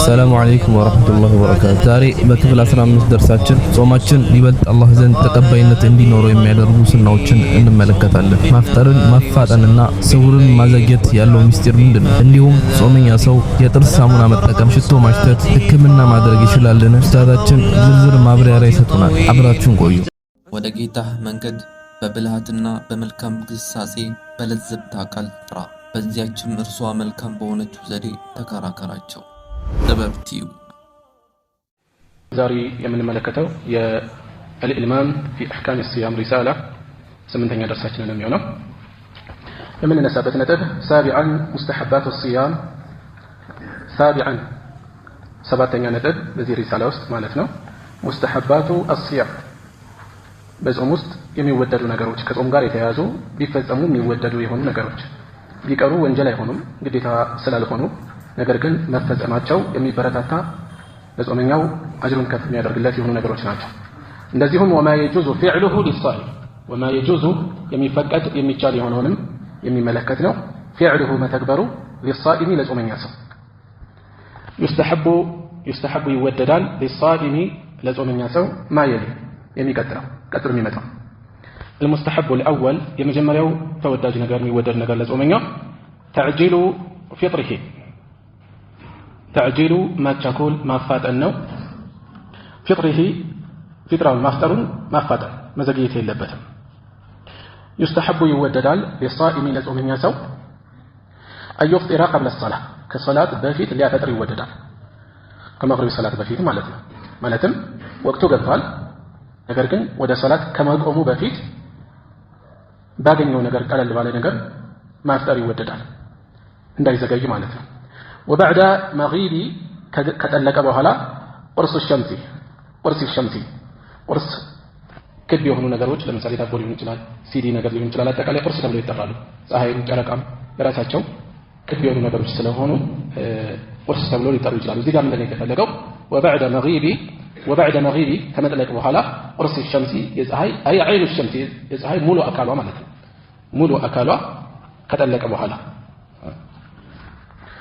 السلام عليكم ورحمة الله وبركاته ዛሬ በክፍል 15 ደርሳችን ጾማችን ይበልጥ አላህ ዘንድ ተቀባይነት እንዲኖረው የሚያደርጉ ሱናዎችን እንመለከታለን። ማፍጠርን ማፋጠንና ስውርን ማዘግየት ያለው ሚስጥር ምንድነው? እንዲሁም ጾመኛ ሰው የጥርስ ሳሙና መጠቀም፣ ሽቶ ማሽተት፣ ህክምና ማድረግ ይችላልን? ኡስታዛችን ዝርዝር ማብራሪያ ይሰጡናል። አብራችሁን ቆዩ። ወደ ጌታህ መንገድ በብልሃትና በመልካም ግሳጼ በለዘብታ ቃል ጥራ፣ በዚያችም እርሷ መልካም በሆነችው ዘዴ ተከራከራቸው። ጥበብ ቲዩ ዛሬ የምንመለከተው የአልኢልማም ፊ አሕካም ሲያም ሪሳላ 8ኛ ደርሳችንን የሚሆነው የምንነሳበት ነጥብ ሳቢዓን ሙስተሐባት ሲያም ሳቢዓን 7ኛ ነጥብ በዚህ ሪሳላ ውስጥ ማለት ነው። ሙስተሐባቱ አስያም በጾም ውስጥ የሚወደዱ ነገሮች፣ ከጾም ጋር የተያያዙ ቢፈጸሙ የሚወደዱ የሆኑ ነገሮች፣ ቢቀሩ ወንጀል አይሆኑም ግዴታ ስላልሆኑ ነገር ግን መፈጸማቸው የሚበረታታ ለጾመኛው አጅሩን ከፍ የሚያደርግለት የሆኑ ነገሮች ናቸው። እንደዚሁም ወማ የጁዙ ፊዕሉሁ ሊሳኢም ወማ የጁዙ የሚፈቀድ የሚቻል የሆነውንም የሚመለከት ነው። ፊዕሉሁ መተግበሩ ሊሳኢሚ ለጾመኛ ሰው ዩስተሐቡ ይወደዳል ሊሳኢሚ ለጾመኛ ሰው ማየሊ የሚቀጥለው ቀጥሎ የሚመጣው المستحب الأول የመጀመሪያው ተወዳጅ ነገር የሚወደድ ነገር ለጾመኛው ተዕጂሉ ፊጥሪሂ ተዕጂሉ ማቻኮል ማፋጠን ነው። ፊጥሪሂ ፊጥራውን ማፍጠሩን ማፋጠን መዘግየት የለበትም። يستحب ይወደዳል ለሳኢሚ ለጾመኛ ሰው أن يفطر قبل الصلاة ከሶላት በፊት ሊያፈጥር ይወደዳል። ከመግሪብ ሰላት በፊት ማለት ነው። ማለትም ወቅቱ ገብቷል ነገር ግን ወደ ሶላት ከመቆሙ በፊት ባገኘው ነገር ቀለል ባለ ነገር ማፍጠር ይወደዳል እንዳይዘገይ ማለት ነው። وبعد مغيب ከጠለቀ በኋላ ቁርስ ሸምሲ ቁርስ ክብ የሆኑ ነገሮች ለምሳሌ ዳቦ ሊሆን ይችላል፣ ሲዲ ነገር ሊሆን ይችላል። አጠቃላይ ቁርስ ተብለው ይጠራሉ። ፀሐይም ጨረቃም የራሳቸው ክብ የሆኑ ነገሮች ስለሆኑ ቁርስ ተብለው ሊጠሩ ይችላሉ። እዚህ ጋር ምንድን ነው የተፈለገው? وبعد مغيب ከመጥለቅ በኋላ ቁርስ ሸምሲ የፀሐይ አይ አይኑ ሸምሲ የፀሐይ ሙሉ አካሏ ማለት ነው። ሙሉ አካሏ ከጠለቀ በኋላ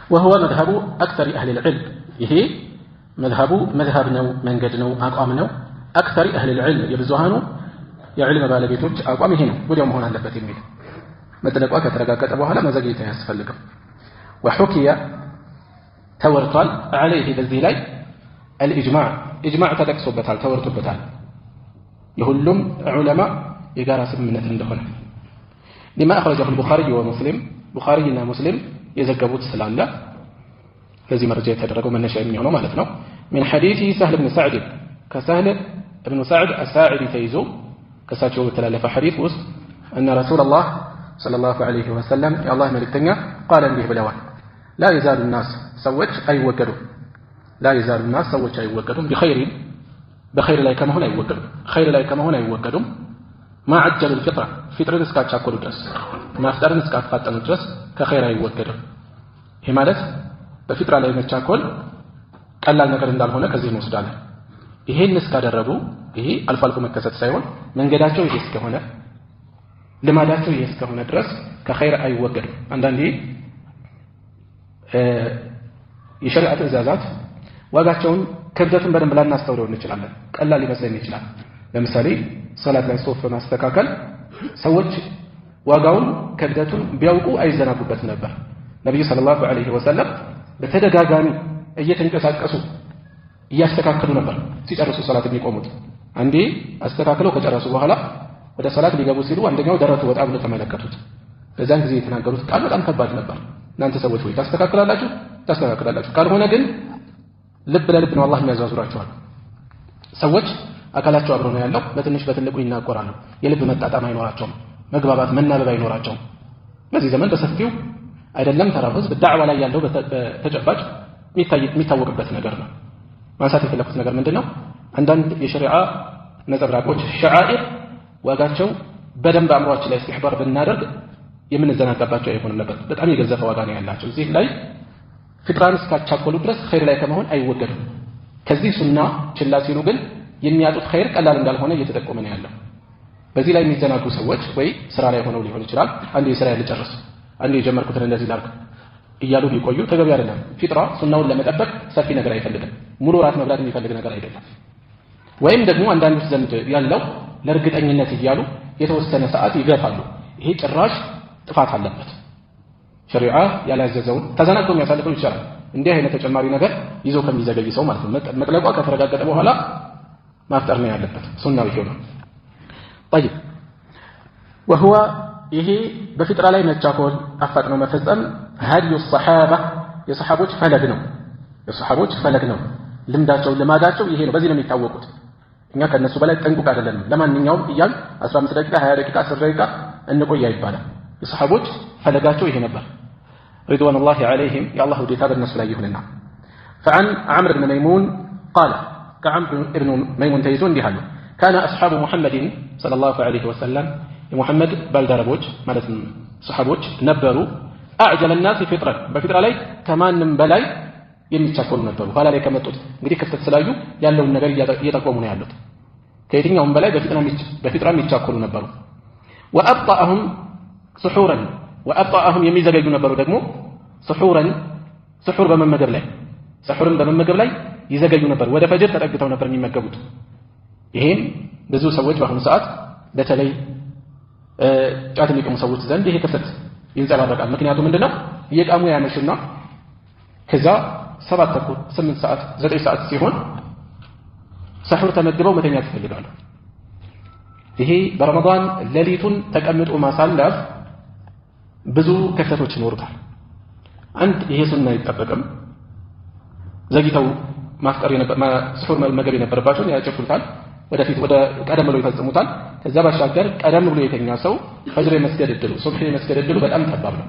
وهو مذهب أكثر أهل العلم ይሄ መዝሀብ ነው፣ መንገድ ነው፣ አቋም ነው። أكثر أهل العلم የብዙሃኑ የዕልም ባለቤቶች አቋም ይሄ ነው። ወዲያው መሆን አለበት የሚል መጥለቋ ከተረጋገጠ በኋላ መዘግየት አያስፈልግም። وحكي ተወርቷል عليه በዚህ ላይ الإجماع إجماع ተጠቅሶበታል ተወርቶበታል የሁሉም ዑለማ የጋራ ስምምነት እንደሆነ لما أخرجه البخاري ومسلم ቡኻሪና ሙስሊም የዘገቡት ስላለ ለዚህ መረጃ የተደረገው መነሻ የሚሆነው ማለት ነው። من حديث سهل بن سعد كسهل بن سعد الساعدي ተይዞ ከሳቸው በተላለፈ ሐዲስ ውስጥ أن رسول الله صلى الله عليه وسلم يا الله መልእክተኛ قال እንዲህ ብለዋል لا يزال الناس ሰዎች አይወገዱም لا يزال الناس ሰዎች አይወገዱም بخير ላይ ከመሆን አይወገዱም خير ላይ ከመሆን አይወገዱም ما عجل الفطرة فطرን እስካቻኮሉ ድረስ ማፍጠርን እስካፋጠኑ ድረስ ከኸይር አይወገድም። ይሄ ማለት በፊጥራ ላይ መቻኮል ቀላል ነገር እንዳልሆነ ከዚህ እንወስዳለን። ይሄን እስካደረጉ ይሄ አልፎ አልፎ መከሰት ሳይሆን መንገዳቸው ይሄ እስከሆነ ልማዳቸው ይሄ እስከሆነ ድረስ ከኸይር አይወገድም። አንዳንዴ የሸሪዓ ትእዛዛት ዋጋቸውን ክብደቱን በደንብ ላናስተውለው እንችላለን። ቀላል ሊመስለን ይችላል። ለምሳሌ ሶላት ላይ ሶፍ ማስተካከል ሰዎች ዋጋውን ክብደቱን ቢያውቁ አይዘናጉበትም ነበር። ነብዩ ሰለላሁ ዐለይሂ ወሰለም በተደጋጋሚ እየተንቀሳቀሱ እያስተካከሉ ነበር ሲጨርሱ ሶላት የሚቆሙት። አንዴ አስተካክለው ከጨረሱ በኋላ ወደ ሶላት ሊገቡ ሲሉ አንደኛው ደረቱ ወጣ ብሎ ተመለከቱት። በዛን ጊዜ የተናገሩት ቃል በጣም ከባድ ነበር። እናንተ ሰዎች ወይ ታስተካክላላችሁ ካልሆነ ግን ልብ ለልብ ነው አላህ የሚያዛዙራቸዋል። ሰዎች አካላቸው አብሮ ነው ያለው፣ በትንሽ በትልቁ ይናቆራሉ፣ የልብ መጣጣም አይኖራቸውም፣ መግባባት መናበብ አይኖራቸውም። በዚህ ዘመን በሰፊው አይደለም ተራው ህዝብ ዳዕዋ ላይ ያለው በተጨባጭ የሚታወቅበት ነገር ነው። ማንሳት የፈለኩት ነገር ምንድነው? አንዳንድ የሸሪዓ ነጸብራቆች ሸዓኢር ዋጋቸው በደንብ አእምሯችን ላይ ኢስቲሕባር ብናደርግ የምንዘናጋባቸው አይሆንም ነበር። በጣም የገዘፈ ዋጋ ነው ያላቸው። እዚህ ላይ ፍጥራን እስካቻኮሉ ድረስ ኸይር ላይ ከመሆን አይወገዱም። ከዚህ ሱና ችላ ሲሉ ግን የሚያጡት ኸይር ቀላል እንዳልሆነ እየተጠቆመ ነው ያለው። በዚህ ላይ የሚዘናጉ ሰዎች ወይ ስራ ላይ ሆነው ሊሆን ይችላል። አንዴ ስራ ልጨርስ፣ አንዴ የጀመርኩትን እንደዚህ ላድርግ፣ እያሉ ቢቆዩ ተገቢ አይደለም። ፊጥራ ሱናውን ለመጠበቅ ሰፊ ነገር አይፈልግም። ሙሉ ራት መብላት የሚፈልግ ነገር አይደለም። ወይም ደግሞ አንዳንዶች ዘንድ ያለው ለእርግጠኝነት እያሉ የተወሰነ ሰዓት ይገፋሉ። ይሄ ጭራሽ ጥፋት አለበት። ሸሪዓ ያላዘዘውን ተዘናግቶ የሚያሳልፈው ይቻላል። እንዲህ አይነት ተጨማሪ ነገር ይዞ ከሚዘገይ ሰው ማለት ነው። መጥለቋ ከተረጋገጠ በኋላ ማፍጠር ነው ያለበት። ሱናው ይሄው ነው። طيب وهو ይሄ በፊጥራ ላይ መቻኮል አፋጥኖ መፈጸም ሀዲዩ الصحابة የሰሐቦች ፈለግ ነው። የሰሐቦች ፈለግ ነው። ልምዳቸው ልማዳቸው ይሄ ነው። በዚህ ነው የሚታወቁት። እኛ ከነሱ በላይ ጠንቁቅ አይደለንም። ለማንኛውም እያል 15 ደቂቃ 20 ደቂቃ 10 ደቂቃ እንቆይ ይባላል። የሰሐቦች ፈለጋቸው ይሄ ነበር። رضوان الله عليهم يا الله وديتا بالنسبة ليهننا فعن عمرو بن ميمون قال كعمرو بن ميمون تيزون ديهالو كان أصحاب محمد صلى الله عليه وسلم محمد بالدربوج مالت صحابوج نبروا أعجل الناس فطرة بفطرة لي كمان بلاي يمتشاكل نبروا قال عليك متوت እንግዲህ ክፍተት ስላዩ ያለውን ነገር እየጠቆሙ ነው ያሉት ከየትኛውም በላይ በፊጥራ የሚቻኮሉ ነበሩ وأبطأهم سحورا وأبطأهم የሚዘገዩ ነበሩ ደግሞ سحور በመመገብ ላይ سحورን በመመገብ ላይ ይዘገዩ ነበር ወደ ፈጅር ተጠግተው ነበር የሚመገቡት ይሄን ብዙ ሰዎች በአሁኑ ሰዓት በተለይ ጫት የሚቀሙ ሰዎች ዘንድ ይሄ ክፍተት ይንጸባረቃል ምክንያቱም ምንድነው እየቃሙ ያመሽና ከዛ 7 ተኩል 8 ሰዓት 9 ሰዓት ሲሆን سحور ተመግበው መተኛት ይፈልጋሉ ይሄ በረመዳን ሌሊቱን ተቀምጦ ማሳለፍ ብዙ ክፍተቶች ይኖሩታል አንድ ይሄ ሱና አይጠበቅም ዘግይተው ማፍጠር سحور መመገብ የነበረባቸውን ያጨፉታል ወደፊት ወደ ቀደም ብሎ ይፈጽሙታል ከዛ ባሻገር ቀደም ብሎ የተኛ ሰው ፈጅር መስገድ እድሉ ሱብሂ መስገድ እድሉ በጣም ጠባብ ነው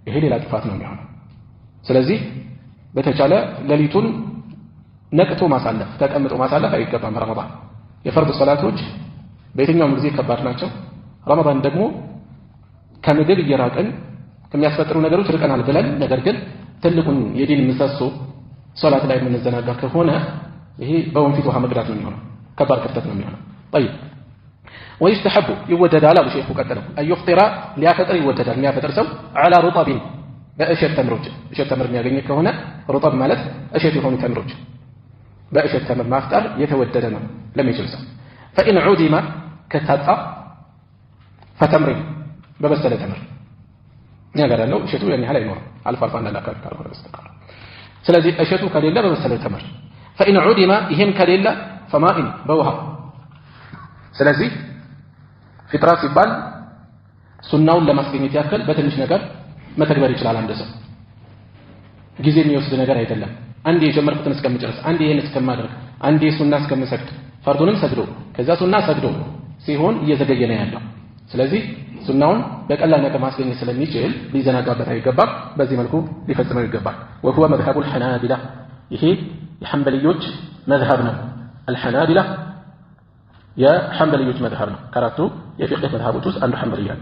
ይሄ ሌላ ጥፋት ነው የሚሆነው ስለዚህ በተቻለ ሌሊቱን ነቅቶ ማሳለፍ ተቀምጦ ማሳለፍ አይገባም ረመዳን የፈርድ ሰላቶች በየትኛውም ጊዜ ከባድ ናቸው ረመዳን ደግሞ ከምግብ እየራቅን ከሚያስፈጥሩ ነገሮች ርቀናል ብለን ነገር ግን ትልቁን የዲን ምሰሶ ሶላት ላይ የምንዘናጋ ከሆነ ይሄ በወንፊት ውሃ መቅዳት ነው የሚሆነው ከባድ ክፍተት ነው የሚሆነው طيب ويستحب يوددال ابو شيخ قتله اي يفطر ليفطر يوددال የሚያፈጥር ሰው على رطب በእሸት ተምሮች እሸት ተምር የሚያገኝ ከሆነ رطب ማለት እሸት የሆኑ ተምሮች በእሸት ተምር ማፍጠር የተወደደ ነው ለሚችል ሰው فإن عدم ከታጣ فتمر በበሰለ ተምር ነገር ያለው እሸቱ ያን ያህል አይኖርም አልፎ አልፎ አንዳንድ አካባቢ ካልሆነ በስተቀር ስለዚህ እሸቱ ከሌለ በበሰለ ተምር فإن عدم ይሄም ከሌለ فماء በውሃ ስለዚህ ፊጥራ ሲባል ሱናውን ለማስገኘት ያክል በትንሽ ነገር መተግበር ይችላል አንድ ሰው ጊዜ የሚወስድ ነገር አይደለም አንዴ የጀመርኩትን እስከምጨርስ አንዴ ይሄን እስከማድረግ አንዴ ሱና እስከምሰግድ ፈርዱንም ሰግዶ ከዛ ሱና ሰግዶ ሲሆን እየዘገየ ነው ያለው ስለዚህ ሱናውን በቀላል ነገር ማስገኘት ስለሚችል ሊዘናጋበት አይገባም በዚህ መልኩ ሊፈጽመው ይገባል وهو مذهب الحنابلة ይሄ የሐንበሊዮች መዝሐብ ነው الحنابلة يا حنبليوች መዝሐብ ነው ከአራቱ የፊቅህ መዝሐቦች ውስጥ አንዱ ሐንበሊያ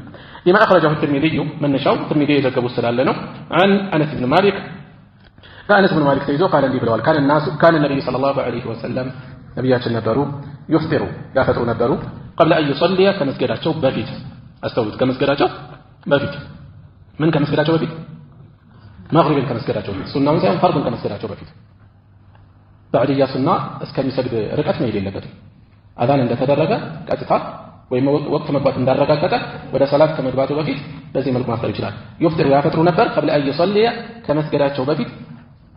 لما اخرجه الترمذي من نشاو الترمذي የዘገቡት ስላለ ነው عن انس بن مالك كان انس بن مالك ተይዞ قال እንዲህ ብለዋል كان النبي صلى الله عليه وسلم ነብያችን ነበሩ يفطروا ያፈጥሩ ነበሩ قبل ان يصلي ከመስገዳቸው በፊት አስተውሉት ከመስገዳቸው በፊት ምን ከመስገዳቸው በፊት መግሪብን ከመስገዳቸው በፊት ሱናውን ሳይሆን ፈርዱን ከመስገዳቸው በፊት ባዕድያ ሱና እስከሚሰግድ ርቀት መሄድ የለበትም አዛን እንደተደረገ ቀጥታ ወይም ወቅት መግባት እንዳረጋገጠ ወደ ሰላት ከመግባቱ በፊት በዚህ መልኩ ማፍጠር ይችላል يفطر ያፈጥሩ ነበር قبل ان يصلي ከመስገዳቸው በፊት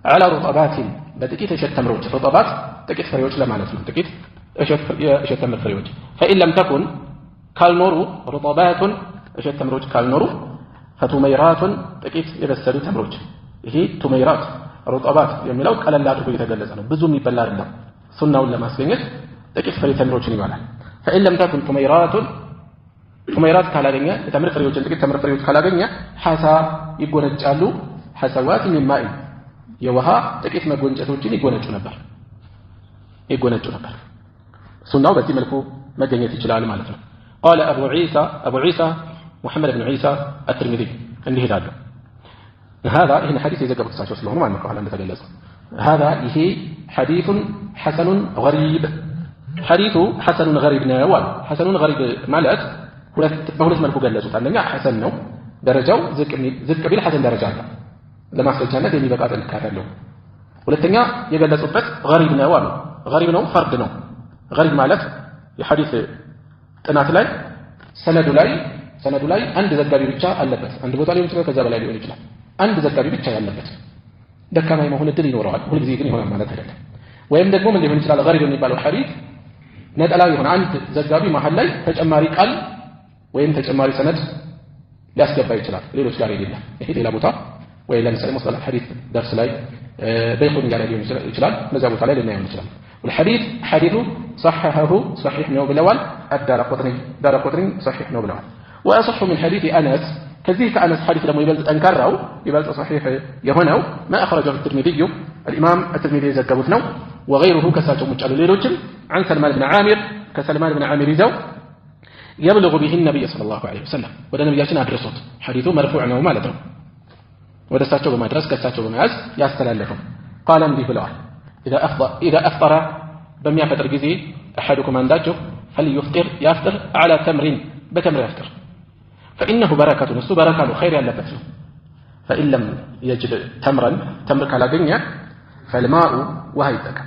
على رطبات በጥቂት እሸት ተምሮች رطبات ጥቂት ፍሬዎች ለማለት ነው ጥቂት እሸት ተምር ፍሬዎች فإن لم تكن ካልኖሩ رطبات እሸት ተምሮች ካልኖሩ فتميرات ጥቂት የበሰሉ ተምሮች ይሄ ቱመይራት رطبات የሚለው ቀለል አድርጎ የተገለጸ ነው ብዙ የሚበላ አይደለም ሱናውን ለማስገኘት ጥቂት ፍሬ ተምሮችን ይባላል فإن لم تكن تميرات ካላገኘ የተምር ፍሬዎችን ጥቂት ተምር ፍሬዎች ካላገኘ حሳ ይጎነጫሉ حسوات من ماء የውሃ ጥቂት መጎንጨቶችን ይጎነጩ ነበር ሱናው በዚህ መልኩ መገኘት ይችላል ማለት ነው قال أبو عيسى محمد بن عيسى الترمذي እንዲህ ይላሉ هذا هنا حديث يذكر تساچو ስለሆነ ማለት ነው አላንተ ተገለጸ هذا ይሄ حديث حسن غريب حديث حسن غريب ነው حسن غريب ማለት በሁለት መልኩ ገለጹት አንደኛ ሐሰን ነው ደረጃው ዝቅ ቢል ሐሰን ደረጃ አለ ለማስረጃነት የሚበቃ ጥንካሬ አለው። ሁለተኛ የገለጹበት ገሪብ ነው አሉ። ገሪብ ነው ፈርድ ነው። ገሪብ ማለት የሐዲስ ጥናት ላይ ሰነዱ ላይ አንድ ዘጋቢ ብቻ አለበት። አንድ ቦታ ሊሆን ይችላል፣ ከዛ በላይ ሊሆን ይችላል። አንድ ዘጋቢ ብቻ ያለበት ደካማ የመሆን እድል ይኖረዋል። ሁልጊዜ ግን ይሆናል ማለት አይደለም። ወይም ደግሞ ምን ሊሆን ይችላል? ገሪብ የሚባለው ሐዲስ ነጠላ የሆነ አንድ ዘጋቢ መሃል ላይ ተጨማሪ ቃል ወይም ተጨማሪ ሰነድ ሊያስገባ ይችላል፣ ሌሎች ጋር የሌለ። ይሄ ሌላ ቦታ ወይ ለምሳሌ ሙስጠላህ ሐዲስ ደርስ ላይ በይኹን ጋር ሊሆን ይችላል፣ በዛ ቦታ ላይ ልናየው እንችላለን። والحديث حديث صححه صحيح ነው ብለዋል። ዳረቁጥኒ صحيح ነው ብለዋል። وأصح من حديث أنس كذلك كأنس حديث لما يبلغ أنكره يبلغ صحيح يهونه ما أخرجه الترمذي الإمام الترمذي زكبت نو وغيره كساتهم مجعل ليلوجم عن سلمان بن عامر كسلمان بن عامر يزو يبلغ به النبي صلى الله عليه وسلم وده نبياتنا أدرسوت حديثه مرفوع نو مالته وده ساتشو بمدرس كساتشو بمعز يستلال لكم قال به بلوال إذا أفطر بم يفتر جزي أحدكم أن داجه فليفطر يفطر على تمر بتمر يفطر فإنه بركة نسو بركة خير يلبسه فإن لم يجد تمر على دنيا فالماء وهيتك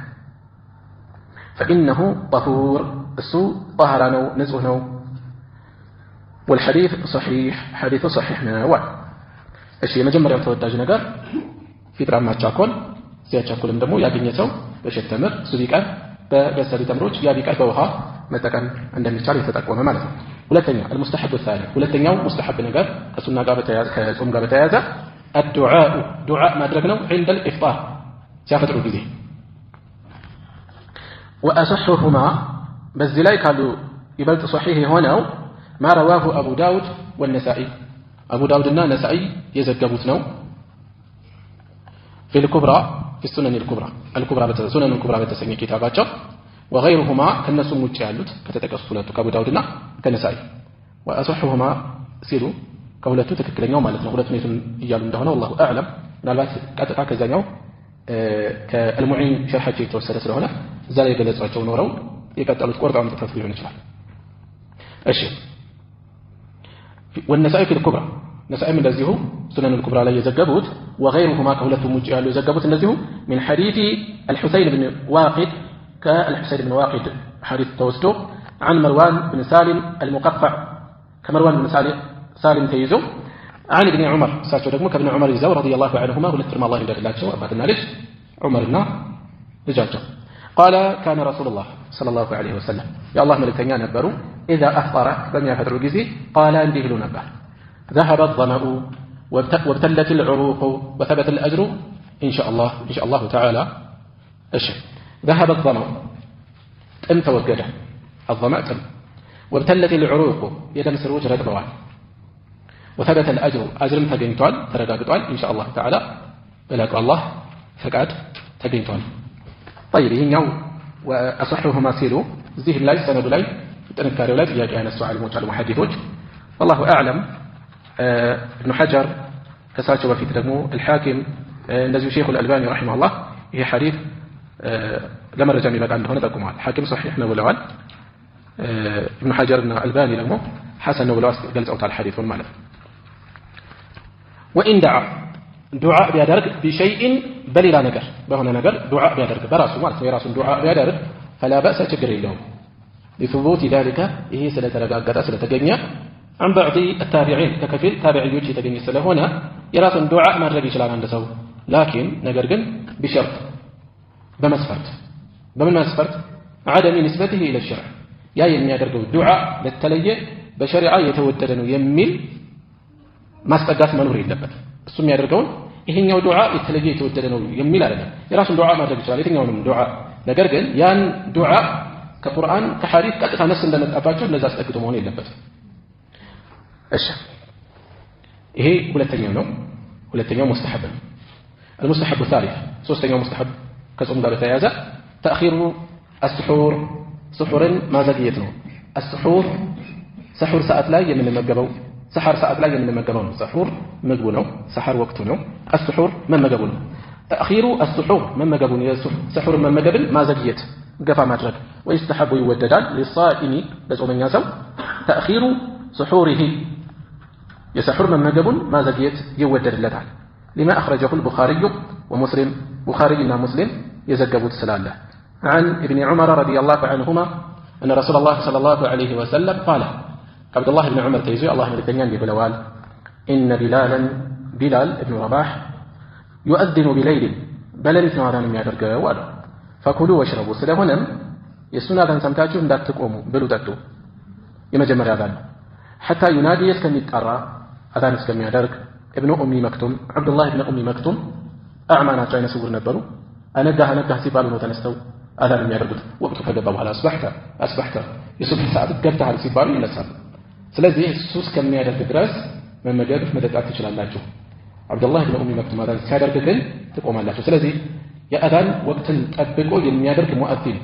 فإنه طهور السوء طهرانو نزهنو والحديث صحيح حديث صحيح نوع الشيء مجمر يتوداج نجار في ترام ما تشاكل زي تشاكل مدمو يابين يسو باش التمر سبيكا بسالي تمروج يابيكا بوها متكن عندما يشاري تتقوم مالته ሁለተኛ المستحب الثاني ሁለተኛው مستحب ነገር ከሱና ጋር በተያያዘ ከጾም ጋር በተያያዘ الدعاء ማድረግ ነው عند الافطار ሲያፈጥሩ ጊዜ واصحهما በዚህ ላይ ካሉ ይበልጥ صحيح የሆነው ما رواه ابو داود والنسائي ابو داود እና ነሳኢ የዘገቡት ነው في الكبرى في السنن الكبرى سنن الكبرى በተሰኘ ኪታባቸው وغيرهما كنسم ውጭ ያሉት ከተጠቀሱት ሁለቱ ከአቡ ዳውድና ከነሳኢ واصحهما ሲሉ ከሁለቱ ትክክለኛው ማለት ነው። ሁለቱ ነው ይያሉ እንደሆነ والله اعلم ምናልባት ቀጥታ ከዛኛው ከአልሙዒን ሸርሐቸው የተወሰደ ስለሆነ እዛ ላይ ገለጻቸው ኖረው የቀጠሉት ቆርጣው መጥተፍ ሊሆን ይችላል። እሺ والنسائي في الكبرى نسائي من ذيه سنن الكبرى ላይ የዘገቡት وغيرهما ከሁለቱም ውጭ ያሉ የዘገቡት እነዚሁ من حديث الحسين بن واقد كالحسين بن واقد حديث توسدو عن مروان بن سالم المقطع كمروان بن سالم تيزو عن ابن عمر ساتو دغمو كابن عمر يزو رضي الله عنهما ولترم الله يدللاچو اباتنا ليش عمرنا لجاچو قال كان رسول الله صلى الله عليه وسلم يا الله ملكتኛ ነበሩ اذا افطر በሚያፈጥሩ ጊዜ قال እንዲህ ይሉ ነበር ذهب الظمأ وابتلت العروق وثبت الاجر ان شاء الله تعالى ايش ذهب الظمأ ጥም ተወገደ الظمأ ጥም وابتلت العروق የደም ስሮች ረጥበዋል وثبت الأجر أجر تجنتوال ترجعتوال إن شاء الله تعالى بلاك الله فقد تجنتوال طيب هنا وأصحهما سيلو زيه لاي سند لاي تنكر لاي يا كان السؤال الموجه المحدثوج والله أعلم ابن حجر كساتو في تدمو الحاكم الذي شيخ الألباني رحمه الله هي حديث لما رجع من بعد هنا تقوم الحاكم صحيح نولوال ابن حجر الألباني لمو حسن نولوال جلس أوتال الحديث والمعنى وإن دعا دعاء بيادرك بشيء بل لا نجر بهنا نجر دعاء بيادرك براسه مالك يراس دعاء بيادرك فلا بأس تجري له لثبوت ذلك هي سلة رجاء سلة تجنيا عن بعض التابعين ككفيل تابعي يجي تجني سلة هنا يراس دعاء ما رجيش لا عنده سو لكن نجرجن بشرط بمسفرت عدم نسبته إلى الشرع يا يمي يدرك الدعاء للتلية بشريعة يتوددن يميل ማስጠጋት መኖር የለበት እሱ የሚያደርገውን ይሄኛው ዱዓ የተለየ የተወደደ ነው የሚል አይደለም የራሱን ዱዓ ማድረግ ይችላል የትኛውንም ዱዓ ነገር ግን ያን ዱዓ ከቁርአን ከሐዲስ ቀጥታ ነስ እንደመጣባቸው ለዛ አስጠግቶ መሆን የለበትም እሺ ይሄ ሁለተኛው ሙስተሐብ ነው المستحب الثالث ሶስተኛው ሙስተሐብ ከጾም ጋር ተያያዘ تأخير السحور سحورን ማዘግየት ነው السحور سحور ሰዓት ላይ የምንመገበው سحر ساعات لا يمنمجبون سحور مجبونه سحر وقته نو السحور من مجبونه تأخير السحور من مجبون سحور من مجبل ما زجيت قفا مدرك ويستحب يوددان للصائم بزوم ياسو تأخير سحوره يسحور من مجبون ما زجيت يودد لتعال لما أخرجه البخاري ومسلم بخارينا مسلم يزقبوا السلالة عن ابن عمر رضي الله عنهما أن رسول الله صلى الله عليه وسلم قال عبد الله بن عمر تيزي الله من الدنيان بلوال إن بلال ابن رباح يؤذن بليل بللت نادان የሚያደርገ ዋለ فكلوا واشربوا ስለሆነም የሱን አዛን ሰምታችሁ እንዳትቆሙ ብሉ ጠጡ የመጀመሪያ አዛን حتى ينادي እስከሚጠራ አዛን እስከሚያደርግ ابن ام مكتوم عبد الله بن ام مكتوم اعمى ናቸው አይነ ስውር ነበሩ አነጋህ ሲባሉ ነው ተነስተው አዛን የሚያደርጉት ወቅቱ ከገባ በኋላ አስበህተ የሱብህ ሰዓት ገብተሃል ሲባሉ ይነሳሉ ስለዚህ እሱ እስከሚያደርግ ድረስ መመገብ መጠጣት ትችላላችሁ አብዱላህ ብን ኡሚ መክቱም አዛን ሲያደርግ ግን ትቆማላችሁ ስለዚህ የአዛን ወቅትን ጠብቆ የሚያደርግ ሙአዚን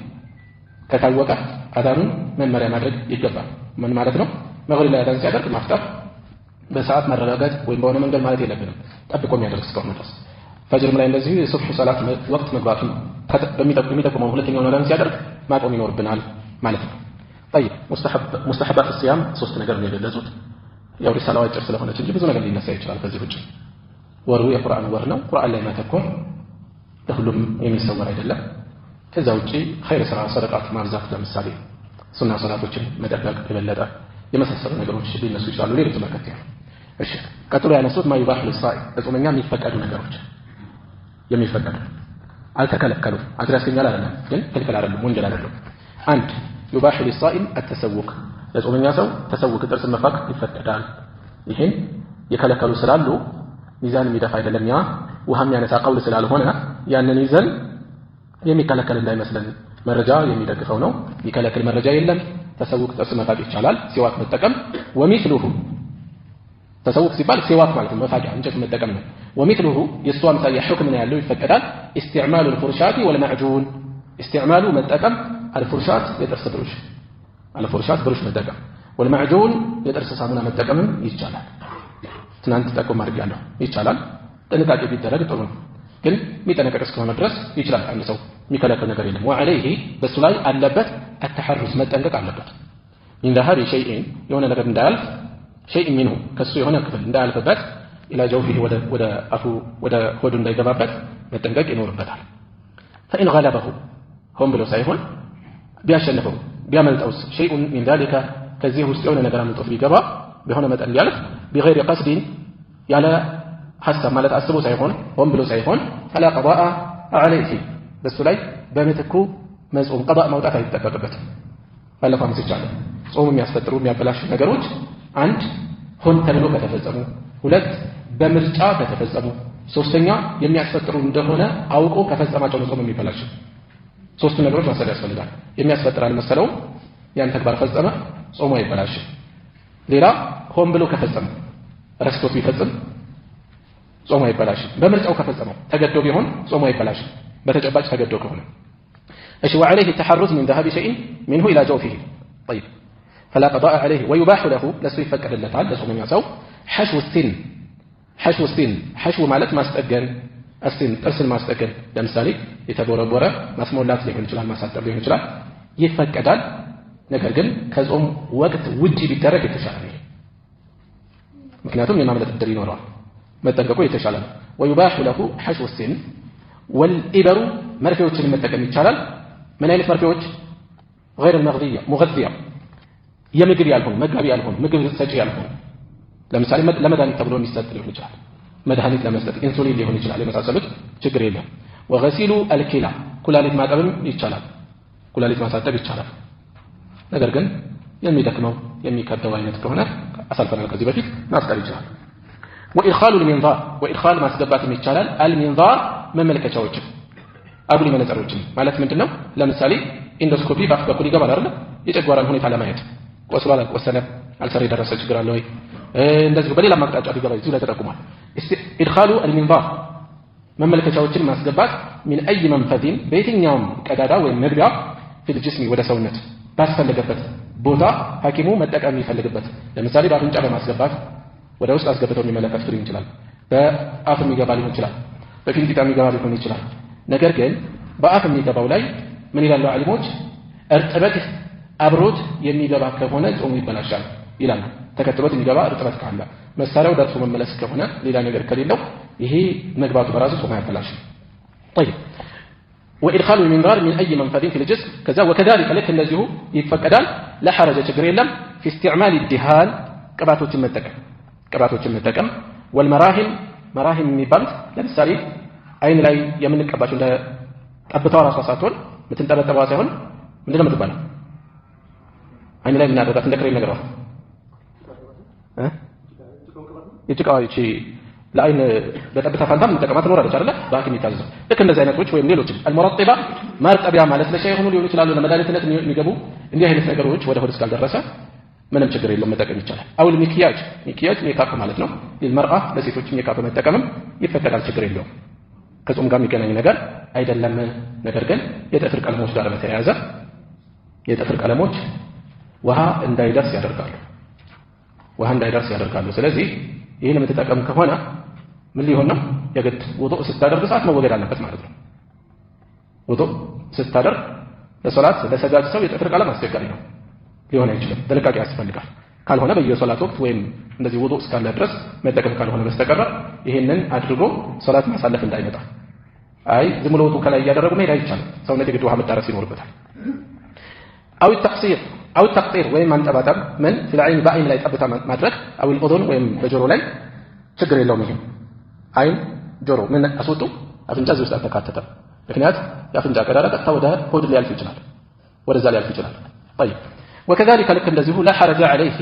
ከታወቀ አዛኑን መመሪያ ማድረግ ይገባል ምን ማለት ነው መግሪብ ላይ አዛን ሲያደርግ ማፍጠር በሰዓት ማረጋጋት ወይም በሆነ መንገድ ማለት የለብንም ጠብቆ የሚያደርግ እስከሆነ ድረስ ፈጅርም ላይ እንደዚህ የሱብህ ሰላት ወቅት መግባቱን በሚጠቁመው ሁለተኛውን አዛን ሲያደርግ ማቆም ይኖርብናል ማለት ነው طيب مستحبات الصيام ሶስት ነገር ነው የገለጹት ያው ሪሳላው አጭር ስለሆነች እንጂ ብዙ ነገር ሊነሳ ይችላል ከዚህ ውጭ ወሩ የቁርአን ወር ነው ቁርአን ላይ ማተኮር ለሁሉም የሚሰወር አይደለም ከዛ ውጪ ኸይር ስራ ሰደቃት ማብዛት ለምሳሌ ሱና ሰላቶችን መደረግ የበለጠ የመሳሰሉ ነገሮች ሊነሱ ይችላሉ ሌሎች መከተ እሺ ቀጥሎ ያነሱት ማይባህ ለሳይ ለጾመኛ የሚፈቀዱ ነገሮች የሚፈቀዱ አልተከለከሉም አድራስኛል አይደለም ግን ክልክል አይደለም ወንጀል አይደለም አንድ يباح للصائم التسوق ለጾመኛ ሰው ተሰውክ ጥርስ መፋቅ ይፈቀዳል ይሄን የከለከሉ ስላሉ ሚዛን የሚደፋ አይደለም ያ ውሃም ያነሳ ቀውል ስላልሆነ ያንን ይዘን የሚከለከል እንዳይመስለን መረጃ የሚደግፈው ነው የሚከለክል መረጃ የለም ተሰውክ ጥርስ መፋቅ ይቻላል ሲዋክ መጠቀም ومثله ተሰውክ ሲባል ሲዋክ ማለት ነው መፋቂያ እንጨት መጠቀም ነው ومثله የሷም ሳይ ሁክም ነው ያለው ይፈቀዳል استعمال الفرشاة والمعجون استعمال መጠቀም الفرشاة የጥርስ ብሩሽ الفرشاة ብሩሽ መጠቀም والمعجون የጥርስ ሳሙና መጠቀምም ይቻላል ትናንት ተጠቀም አድርጋለሁ ይቻላል ጥንቃቄ ቢደረግ ጥሩ ነው ግን የሚጠነቀቅ እስከሆነ ድረስ ይችላል አንድ ሰው የሚከለከል ነገር የለም وعليه በሱ ላይ አለበት التحرز መጠንቀቅ አለበት من ذهب شيء የሆነ ነገር እንዳያልፍ شيء منه ከሱ የሆነ ክፍል እንዳያልፍበት الى جوفه ወደ አፉ ወደ ሆዱ እንዳይገባበት መጠንቀቅ ይኖርበታል فإن غلبه ሆን ብሎ ሳይሆን ቢያሸንፈው ቢያመልጠውስ شيء من ذلك ከዚህ ውስጥ የሆነ ነገር አምልጦት ቢገባ በሆነ መጠን ቢያልፍ بغير قصد ያለ ሐሳብ ማለት አስቦ ሳይሆን ሆን ብሎ ሳይሆን فلا قضاء عليه በሱ ላይ በመተኩ መጾም قضاء ማውጣት አይጠበቅበትም ባለፈው መስጫለሁ ጾም የሚያስፈጥሩ የሚያበላሹ ነገሮች አንድ ሆን ተብሎ ከተፈጸሙ ሁለት በምርጫ ከተፈጸሙ ሶስተኛ የሚያስፈጥሩ እንደሆነ አውቆ ከፈጸማቸው ጾም የሚበላሽ ሶስቱ ነገሮች ማሰብ ያስፈልጋል የሚያስፈጥራል መሰለው ያን ተግባር ፈጸመ ጾሙ አይበላሽም ሌላ ሆን ብሎ ከፈጸመ ረስቶት ቢፈጽም ጾሙ አይበላሽም በምርጫው ከፈጸመው ተገዶ ቢሆን ጾሙ አይበላሽም በተጨባጭ ተገዶ ከሆነ እሺ وعليه التحرز من ذهاب شيء منه الى جوفه طيب فلا قضاء عليه ويباح له لسو يفكر للتعال لصومኛ ሰው حشو السن حشو ማለት ማስጠገን السن ጥርስን ማስጠገን ለምሳሌ የተቦረቦረ ማስሞላት ሊሆን ይችላል ማሳጠር ሊሆን ይችላል ይፈቀዳል ነገር ግን ከጾም ወቅት ውጪ ቢደረግ የተሻለ ነው ምክንያቱም የማምለጥ እድል ይኖረዋል መጠንቀቁ የተሻለ ነው ويباح له حشو السن والإبر መርፌዎችን መጠቀም ይቻላል ምን አይነት መርፌዎች غير المغذية مغذية የምግብ ያልሆነ መጋቢ ያልሆነ ምግብ ሰጪ ያልሆነ ለምሳሌ ለመድኃኒት ተብሎ የሚሰጥ ሊሆን ይችላል መድኃኒት ለመስጠት ኢንሱሊን ሊሆን ይችላል የመሳሰሉት ችግር የለም وغسيل الكلى ኩላሊት ማጠብም ይቻላል ኩላሊት ማሳጠብ ይቻላል ነገር ግን የሚደክመው የሚከብደው አይነት ከሆነ አሳልፈናል ከዚህ በፊት ማስቀር ይችላል وإدخال المنظار وإدخال ማስገባትም ይቻላል المنظار መመልከቻዎች አጉሊ መነጽሮች ማለት ምንድነው ለምሳሌ ኢንዶስኮፒ በኩል ይገባል አይደል የጨጓራን ሁኔታ ለማየት ቆስሏል አልቆሰለ አልሰር የደረሰ ችግር አለ ወይ እንደዚህ በሌላ ማቅጣጫ ቢገባ እዚህ ላይ ተጠቁሟል ኢድኻሉ المنظار መመልከቻዎችን ማስገባት من أي منفذ በየትኛውም ቀዳዳ ወይም መግቢያ في الجسم ወደ ሰውነት ባስፈለገበት ቦታ ሐኪሙ መጠቀም ይፈልግበት ለምሳሌ በአፍንጫ በማስገባት ወደ ውስጥ አስገብተው የሚመለከት ሊሆን ይችላል በአፍ የሚገባ ሊሆን ይችላል በፊንጢጣ የሚገባ ሊሆን ይችላል ነገር ግን በአፍ የሚገባው ላይ ምን ይላሉ ዓሊሞች እርጥበት አብሮት የሚገባ ከሆነ ጾሙ ይበላሻል ይላሉ ተከትሎት የሚገባ እርጥበት ካለ መሳሪያው ደርሶ መመለስ ከሆነ ሌላ ነገር ከሌለው ይሄ መግባቱ በራሱ ጾም አያበላሽም። طيب وإدخال المنظار من أي منفذ في الجسم كذا وكذلك لك النزيه يتفقدان لا حرج ችግር የለም في استعمال الدهان ቅባቶችን መጠቀም والمراهم መራሂም የሚባሉት ለምሳሌ አይን ላይ የምንቀባቸው እንደ ጠብታው ራሷ ሳትሆን ምትንጠበጠበዋ ሳይሆን ምንድነው የምትባለው? አይን ላይ የምናደርጋት እንደ ክሬም ነገር ነው የጭቃው እቺ ለአይን በጠብታ ፋንታ የምንጠቀማት ትኖራለች አይደል? በሐኪም ይታዘዛል። ልክ እንደዚህ አይነቶች ወይም ሌሎችም አልሙረጢባ ማርጠቢያ ማለት ለሻይ ሆኖ ሊሆኑ ይችላሉ። ለመድኃኒትነት የሚገቡ እንዲህ አይነት ነገሮች ወደ ሆድ እስካልደረሰ ምንም ችግር የለውም መጠቀም ይቻላል። አውል ሚኪያጅ ሜካፕ ማለት ነው። ለልመርአ ለሴቶች ሜካፕ መጠቀምም ይፈቀዳል፣ ችግር የለውም። ከጾም ጋር የሚገናኝ ነገር አይደለም። ነገር ግን የጥፍር ቀለሞች ጋር በተያያዘ የጥፍር ቀለሞች ውሃ እንዳይደርስ ያደርጋሉ። ስለዚህ ይህን የምትጠቀም ከሆነ ምን ሊሆን ነው? የግድ ውዱእ ስታደርግ ሰዓት መወገድ አለበት ማለት ነው። ውዱእ ስታደርግ ለሶላት ለሰጋጅ ሰው የጥፍር ቀለም አስቸጋሪ ነው፣ ሊሆን አይችልም። ጥንቃቄ ያስፈልጋል። ካልሆነ በየሶላት ወቅት ወይም እንደዚህ ውዱእ እስካለ ድረስ መጠቀም ካልሆነ በስተቀር ይሄንን አድርጎ ሶላት ማሳለፍ እንዳይመጣ። አይ ዝም ብሎ ውዱእ ከላይ እያደረጉ መሄድ አይቻልም። ሰውነት የግድ ውሃ መዳረስ ይኖርበታል። አው ተቅጢር ወይም ማንጠባጠብ ምን في العين በአይን ላይ ጠብታ ማድረግ አው الأذن ወይም በጆሮ ላይ ችግር የለውም። ይሄ አይን ጆሮ ምን አስወጡ አፍንጫ እዚህ ውስጥ አልተካተተም። ምክንያት የአፍንጫ ቀዳዳ ቀጥታ ወደ ሆድ ሊያልፍ ይችላል፣ ወደዛ ሊያልፍ ይችላል። طيب وكذلك لك እንደዚሁ لا حرج عليه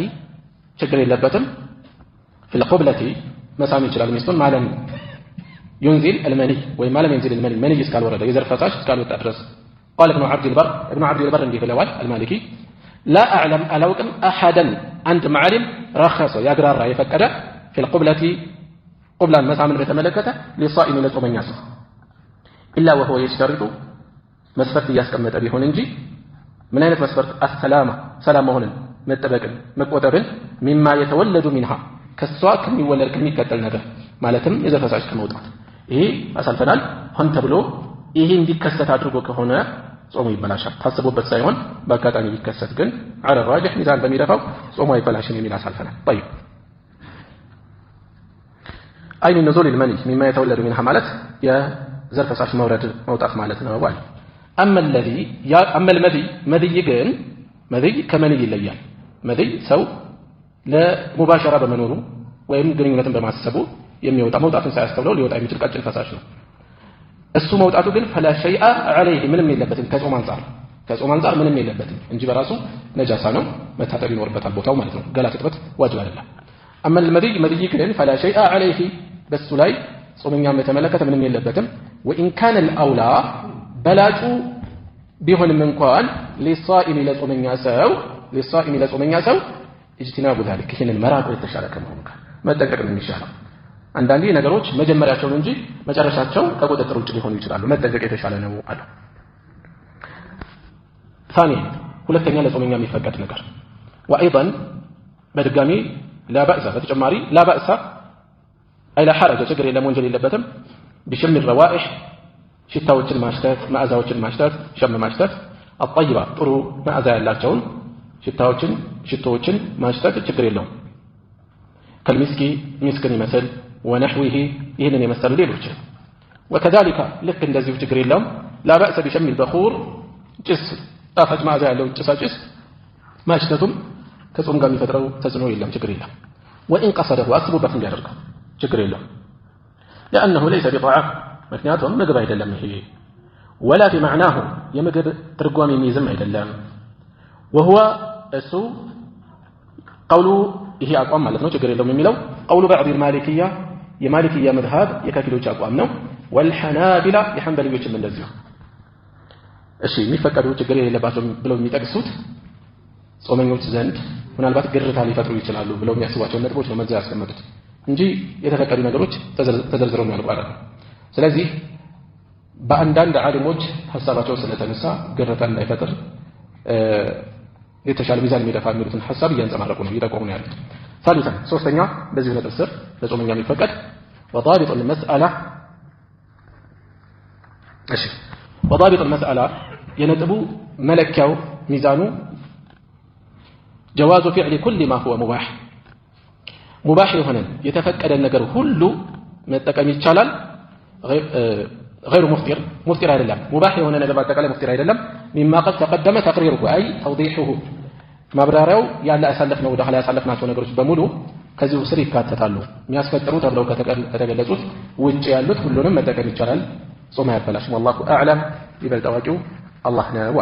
ችግር የለበትም في القبلة መሳም ይችላል ሚስቱን ማለም ينزل المني ወይም ማለም ينزل المني مني እስካልወረደ የዘር ፈሳሽ እስካልወጣ ድረስ قال ابن عبد البر እንዲህ ብለዋል المالكي لا أعلم ألوكم أحدا عند معلم رخص يقرر يفكر في القبلة قبلة مسامن بتملكته للصائم للصومين ياسر إلا وهو يشترط مسفرت يسكمت أبي هوننجي من أين مسفرت السلامة سلامة هنا متبقى مقوتر مما يتولد منها كالسواء كم يولد كم يكتل نده مالتم إذا فسعش كموضات إيه أسأل فنال هنت بلو إيه اندي كستات ربوك هنا ጾሙ ይበላሻል። ታስቦበት ሳይሆን በአጋጣሚ ቢከሰት ግን على الراجح ሚዛን በሚደፋው ጾሙ አይበላሽም የሚል አሳልፈናል። طيب أي من نزول المني مما يتولد منها ማለት የዘር ፈሳሽ መውጣት ማለት ነው ማለት أما المذي ግን መذይ ከመንይ ይለያል። መذይ ሰው ለሙባሸራ በመኖሩ ወይም ግንኙነትን በማሰቡ የሚወጣ መውጣትን ሳያስተውለው ሊወጣ የሚችል ቀጭን ፈሳሽ ነው። እሱ መውጣቱ ግን فلا شيء عليه ምንም የለበትም ከጾም አንፃር ምንም የለበትም እንጂ በራሱ ነጃሳ ነው፣ መታጠብ ይኖርበታል ቦታው ማለት ነው። ገላ ትጥበት ዋጅብ አይደለም። أما المذي ግን فلا شيء عليه በሱ ላይ ጾመኛን በተመለከተ ምንም የለበትም። وإن كان الأولى በላጩ ቢሆንም እንኳን للصائم ለጾመኛ ሰው اجتناب ذلك ይህንን መራቁ የተሻለ ከመሆኑ ጋር መጠንቀቅ ነው የሚሻለው። አንዳንዴ ነገሮች መጀመሪያቸውን እንጂ መጨረሻቸው ከቁጥጥር ውጭ ሊሆኑ ይችላሉ። መጠንቀቅ የተሻለ ነው አለ። ثانيا ሁለተኛ ለጾመኛ የሚፈቀድ ነገር وايضا በድጋሚ لا باس በተጨማሪ لا باس اي لا حرج ችግር የለም ወንጀል የለበትም بشم الروائح ሽታዎችን ማሽተት መዓዛዎችን ማሽተት ሸም ማሽተት الطيبه ጥሩ መዓዛ ያላቸውን ሽቶዎችን ማሽተት ችግር የለውም። ከልሚስኪ ሚስክን ይመስል ونحوه ይህንን የመሰሉ ሌሎች وكذلك ልክ እንደዚሁ ችግር የለውም لا باس بشم البخور ጭስ ጣፋጭ መዓዛ ያለው ጭሳጭስ ማሽተቱም ከጾም ጋር የሚፈጥረው ተጽዕኖ የለም፣ ችግር የለም። وإن قصده አስቦበት እንዲያደርገው ችግር የለም لأنه ليس بطعام ምክንያቱም ምግብ አይደለም ይሄ ولا في معناه የምግብ ትርጓሜ የሚይዝም አይደለም وهو እሱ قول ይሄ አቋም ማለት ነው ችግር የለውም የሚለው قول بعض المالكية የማሊክያ መዝሀብ የከፊሎች አቋም ነው። والحنابلة የሐንበሊዎችም እንደዚሁ። እሺ የሚፈቀዱ ችግር የሌለባቸው ብለው የሚጠቅሱት ጾመኞች ዘንድ ምናልባት ግርታ ሊፈጥሩ ይችላሉ ብለው የሚያስቧቸው ነጥቦች ነው መዘያ ያስቀመጡት እንጂ የተፈቀዱ ነገሮች ተዘርዝረው የሚያልቁ አይደለም። ስለዚህ በአንዳንድ ዓሊሞች ሐሳባቸው ስለተነሳ ግርታ እንዳይፈጥር የተሻለ ሚዛን የሚደፋ የሚሉትን ሐሳብ እያንጸባረቁ ነው እየጠቆሙ ነው ያሉት። ثالثا ሶስተኛ በዚህ ነጥብ ስር ለጾመኛ የሚፈቀድ وضابط المسألة እሺ وضابط المسألة የነጥቡ መለኪያው ሚዛኑ جواز فعل كل ما هو مباح የሆነ የተፈቀደ ነገር ሁሉ መጠቀም ይቻላል غير مفطر አይደለም ሙባህ የሆነ ነገር በአጠቃላይ ሙፍጢር አይደለም مما قد تقدم تقريره أي توضيحه ማብራሪያው ያለ አሳለፍነው ወደ ኋላ ያሳለፍናቸው ነገሮች በሙሉ ከዚህ ስር ይካተታሉ የሚያስፈጥሩ ተብለው ከተገለጹት ውጭ ያሉት ሁሉንም መጠቀም ይቻላል ጾም ያበላሽ والله اعلم ይበልጥ አዋቂው አላህ ነው